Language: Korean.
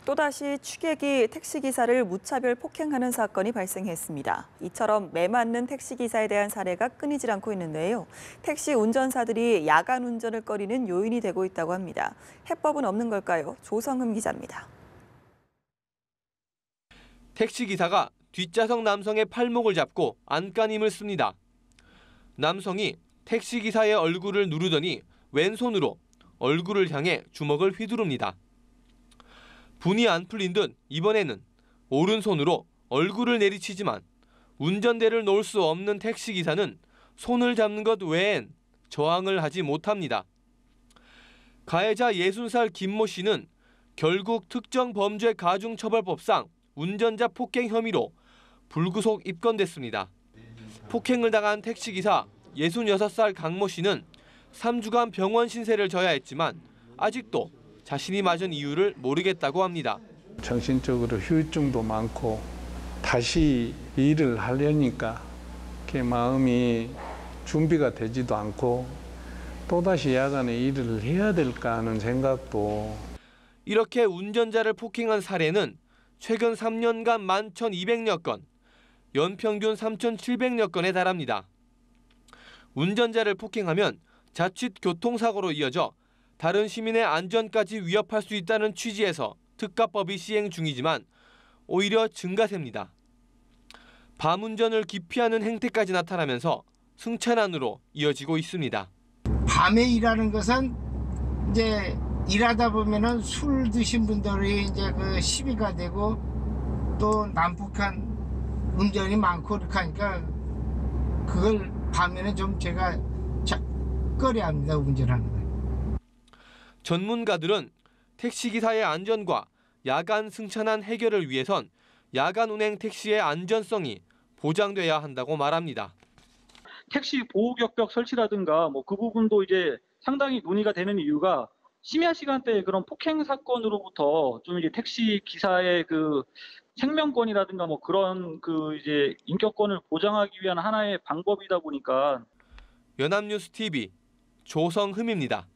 또다시 취객이 택시기사를 무차별 폭행하는 사건이 발생했습니다. 이처럼 매맞는 택시기사에 대한 사례가 끊이질 않고 있는데요. 택시 운전사들이 야간 운전을 꺼리는 요인이 되고 있다고 합니다. 해법은 없는 걸까요? 조성흠 기자입니다. 택시기사가 뒷좌석 남성의 팔목을 잡고 안간힘을 씁니다. 남성이 택시기사의 얼굴을 누르더니 왼손으로 얼굴을 향해 주먹을 휘두릅니다. 분이 안 풀린 듯 이번에는 오른손으로 얼굴을 내리치지만 운전대를 놓을 수 없는 택시기사는 손을 잡는 것 외엔 저항을 하지 못합니다. 가해자 60살 김모 씨는 결국 특정범죄 가중처벌법상 운전자 폭행 혐의로 불구속 입건됐습니다. 폭행을 당한 택시기사 66살 강모 씨는 3주간 병원 신세를 져야 했지만 아직도 자신이 맞은 이유를 모르겠다고 합니다. 정신적으로 후유증도 많고 다시 일을 하려니까 그 마음이 준비가 되지도 않고 또다시 야간에 일을 해야 될까 하는 생각도. 이렇게 운전자를 폭행한 사례는 최근 3년간 11,200여 건, 연평균 3,700여 건에 달합니다. 운전자를 폭행하면 자칫 교통사고로 이어져 다른 시민의 안전까지 위협할 수 있다는 취지에서 특가법이 시행 중이지만 오히려 증가세입니다. 밤운전을 기피하는 행태까지 나타나면서 승차난으로 이어지고 있습니다. 밤에 일하는 것은 이제 일하다 보면은 술 드신 분들이 이제 그 시비가 되고 또 난폭한 운전이 많고 이렇게 하니까 그걸 밤에는 좀 제가 꺼려합니다, 운전하는 거. 전문가들은 택시기사의 안전과 야간 승차난 해결을 위해선 야간 운행 택시의 안전성이 보장돼야 한다고 말합니다. 택시 보호격벽 설치라든가 그 부분도 이제 상당히 논의가 되는 이유가 심야 시간대에 그런 폭행 사건으로부터 좀 이제 택시 기사의 그 생명권이라든가 그런 그 이제 인격권을 보장하기 위한 하나의 방법이다 보니까. 연합뉴스 TV 조성흠입니다.